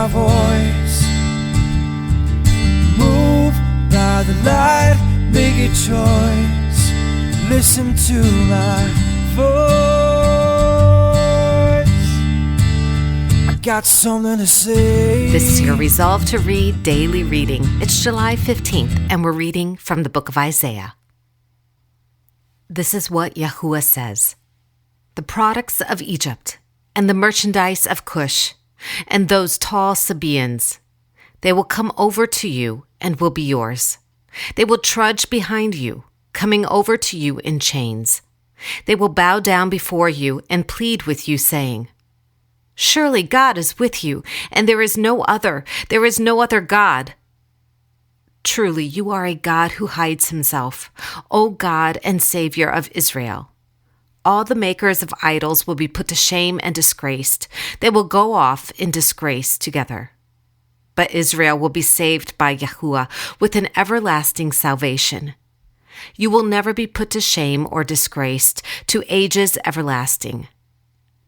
voice. Move by the light, make a choice. Listen to my voice. I got something to say. This is your Resolve to Read daily reading. It's July 15th, and we're reading from the book of Isaiah. This is what Yahuwah says. The products of Egypt, and the merchandise of Cush, and those tall Sabaeans, they will come over to you and will be yours. They will trudge behind you, coming over to you in chains. They will bow down before you and plead with you, saying, Surely God is with you, and there is no other God. Truly, you are a God who hides himself, O God and Savior of Israel. All the makers of idols will be put to shame and disgraced. They will go off in disgrace together. But Israel will be saved by Yahuwah with an everlasting salvation. You will never be put to shame or disgraced to ages everlasting.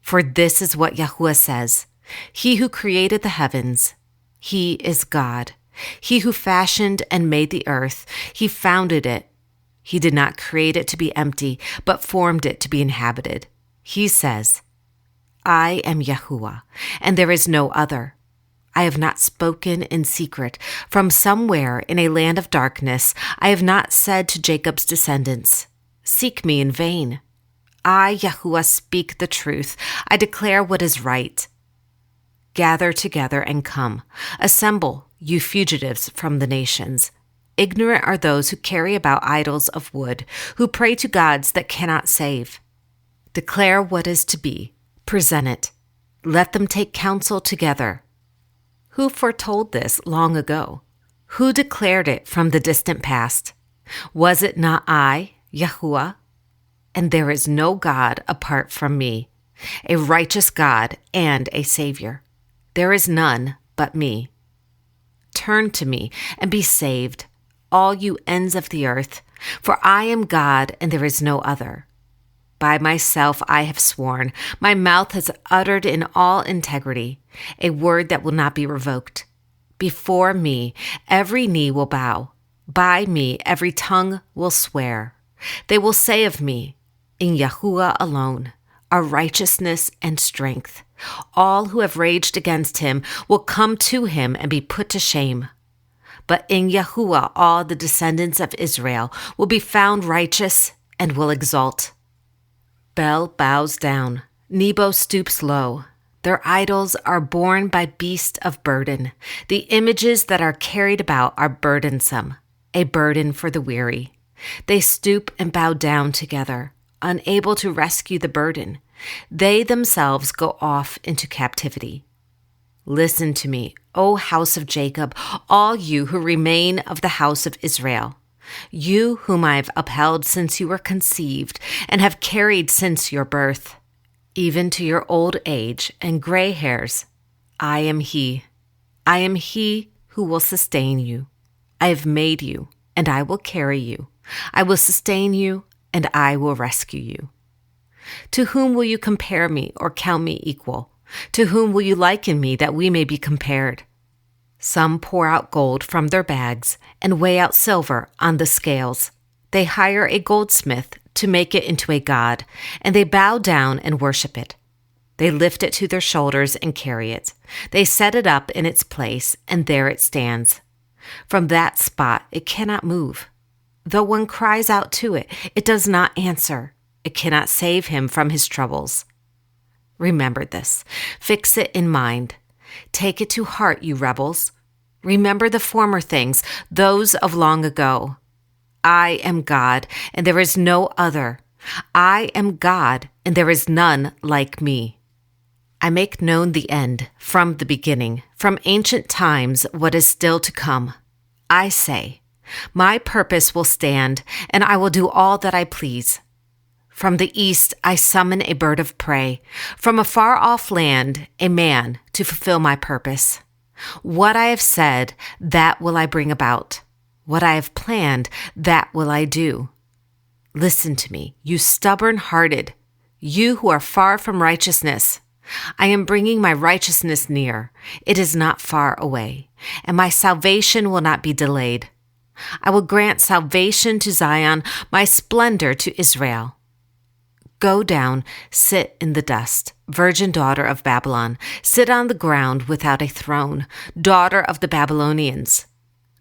For this is what Yahuwah says, He who created the heavens, He is God. He who fashioned and made the earth, He founded it. He did not create it to be empty, but formed it to be inhabited. He says, I am Yahuwah, and there is no other. I have not spoken in secret. From somewhere in a land of darkness, I have not said to Jacob's descendants, Seek me in vain. I, Yahuwah, speak the truth. I declare what is right. Gather together and come. Assemble, you fugitives from the nations. Ignorant are those who carry about idols of wood, who pray to gods that cannot save. Declare what is to be. Present it. Let them take counsel together. Who foretold this long ago? Who declared it from the distant past? Was it not I, Yahuwah? And there is no God apart from me, a righteous God and a Savior. There is none but me. Turn to me and be saved, all you ends of the earth, for I am God and there is no other. By myself I have sworn, my mouth has uttered in all integrity, a word that will not be revoked. Before me every knee will bow, by me every tongue will swear. They will say of me, in Yahuwah alone, our righteousness and strength. All who have raged against him will come to him and be put to shame. But in Yahuwah all the descendants of Israel will be found righteous and will exult. Bel bows down, Nebo stoops low. Their idols are borne by beasts of burden. The images that are carried about are burdensome, a burden for the weary. They stoop and bow down together, unable to rescue the burden. They themselves go off into captivity. Listen to me, O house of Jacob, all you who remain of the house of Israel, you whom I have upheld since you were conceived and have carried since your birth, even to your old age and gray hairs. I am He. I am He who will sustain you. I have made you, and I will carry you. I will sustain you, and I will rescue you. To whom will you compare me or count me equal? To whom will you liken me that we may be compared? Some pour out gold from their bags and weigh out silver on the scales. They hire a goldsmith to make it into a god, and they bow down and worship it. They lift it to their shoulders and carry it. They set it up in its place, and there it stands. From that spot it cannot move. Though one cries out to it, it does not answer. It cannot save him from his troubles. Remember this. Fix it in mind. Take it to heart, you rebels. Remember the former things, those of long ago. I am God, and there is no other. I am God, and there is none like me. I make known the end from the beginning, from ancient times what is still to come. I say, my purpose will stand, and I will do all that I please. From the east I summon a bird of prey, from a far-off land a man to fulfill my purpose. What I have said, that will I bring about. What I have planned, that will I do. Listen to me, you stubborn-hearted, you who are far from righteousness. I am bringing my righteousness near. It is not far away, and my salvation will not be delayed. I will grant salvation to Zion, my splendor to Israel. Go down, sit in the dust, virgin daughter of Babylon. Sit on the ground without a throne, daughter of the Babylonians.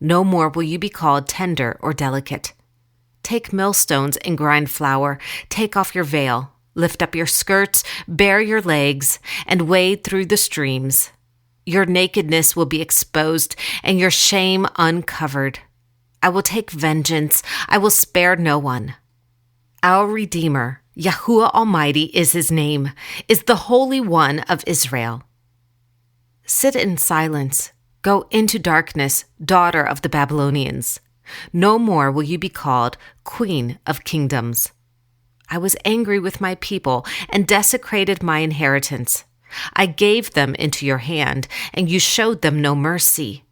No more will you be called tender or delicate. Take millstones and grind flour. Take off your veil. Lift up your skirts, bare your legs, and wade through the streams. Your nakedness will be exposed, and your shame uncovered. I will take vengeance. I will spare no one. Our Redeemer, Yahuwah Almighty is his name, is the Holy One of Israel. Sit in silence. Go into darkness, daughter of the Babylonians. No more will you be called Queen of Kingdoms. I was angry with my people and desecrated my inheritance. I gave them into your hand, and you showed them no mercy.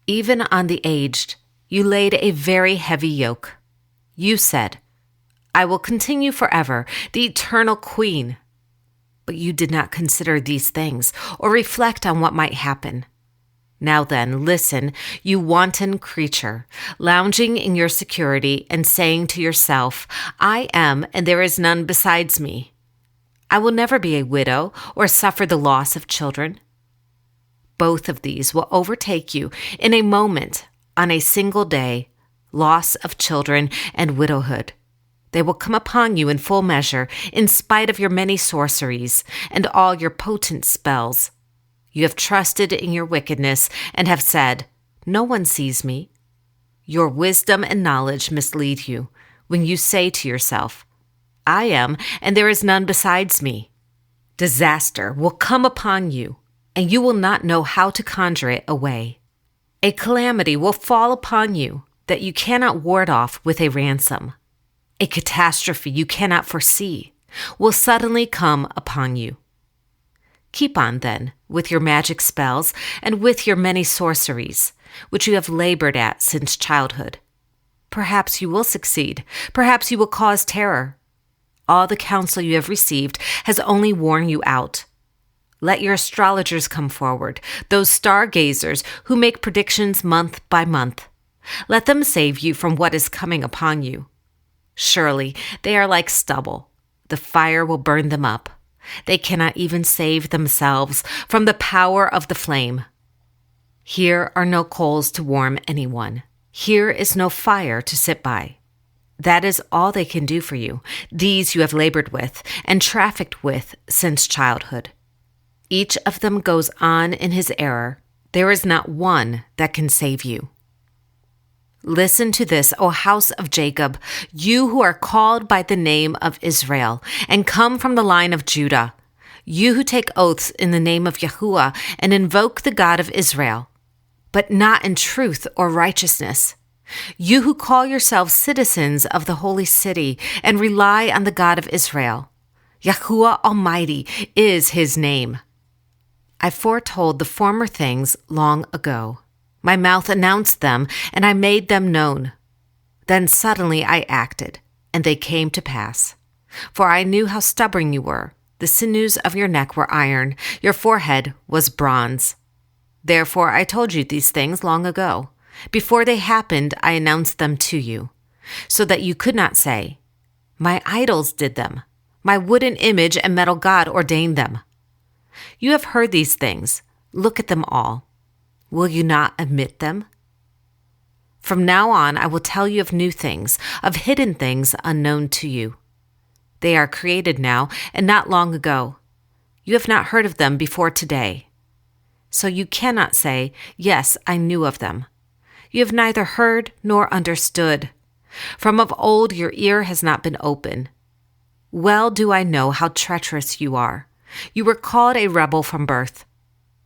Even on the aged, you laid a very heavy yoke. You said, I will continue forever, the eternal queen. But you did not consider these things or reflect on what might happen. Now then, listen, you wanton creature, lounging in your security and saying to yourself, I am, and there is none besides me. I will never be a widow or suffer the loss of children. Both of these will overtake you in a moment, on a single day, loss of children and widowhood. They will come upon you in full measure, in spite of your many sorceries and all your potent spells. You have trusted in your wickedness and have said, no one sees me. Your wisdom and knowledge mislead you when you say to yourself, I am, and there is none besides me. Disaster will come upon you, and you will not know how to conjure it away. A calamity will fall upon you that you cannot ward off with a ransom. A catastrophe you cannot foresee will suddenly come upon you. Keep on, then, with your magic spells and with your many sorceries, which you have labored at since childhood. Perhaps you will succeed. Perhaps you will cause terror. All the counsel you have received has only worn you out. Let your astrologers come forward, those stargazers who make predictions month by month. Let them save you from what is coming upon you. Surely they are like stubble. The fire will burn them up. They cannot even save themselves from the power of the flame. Here are no coals to warm anyone. Here is no fire to sit by. That is all they can do for you. These you have labored with and trafficked with since childhood. Each of them goes on in his error. There is not one that can save you. Listen to this, O house of Jacob, you who are called by the name of Israel and come from the line of Judah, you who take oaths in the name of Yahuwah and invoke the God of Israel, but not in truth or righteousness. You who call yourselves citizens of the holy city and rely on the God of Israel. Yahuwah Almighty is his name. I foretold the former things long ago. My mouth announced them, and I made them known. Then suddenly I acted, and they came to pass. For I knew how stubborn you were. The sinews of your neck were iron. Your forehead was bronze. Therefore I told you these things long ago. Before they happened, I announced them to you, so that you could not say, my idols did them. My wooden image and metal god ordained them. You have heard these things. Look at them all. Will you not admit them? From now on, I will tell you of new things, of hidden things unknown to you. They are created now and not long ago. You have not heard of them before today. So you cannot say, yes, I knew of them. You have neither heard nor understood. From of old your ear has not been open. Well do I know how treacherous you are. You were called a rebel from birth.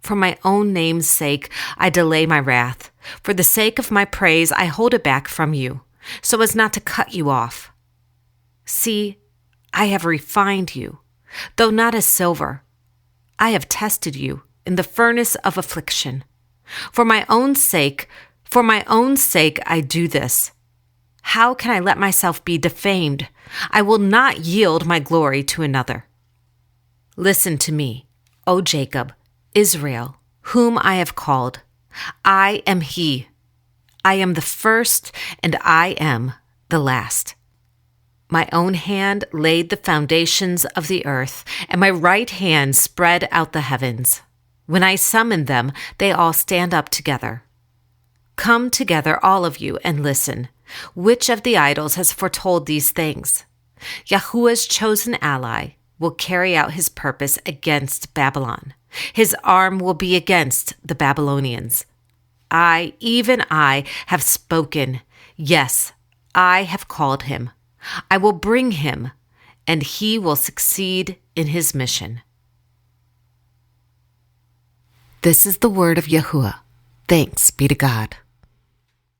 For my own name's sake, I delay my wrath. For the sake of my praise, I hold it back from you, so as not to cut you off. See, I have refined you, though not as silver. I have tested you in the furnace of affliction. For my own sake, I do this. How can I let myself be defamed? I will not yield my glory to another. Listen to me. O Jacob, Israel, whom I have called. I am he. I am the first, and I am the last. My own hand laid the foundations of the earth, and my right hand spread out the heavens. When I summon them, they all stand up together. Come together, all of you, and listen. Which of the idols has foretold these things? Yahuwah's chosen ally will carry out his purpose against Babylon. His arm will be against the Babylonians. I, even I, have spoken. Yes, I have called him. I will bring him, and he will succeed in his mission. This is the word of Yahuwah. Thanks be to God.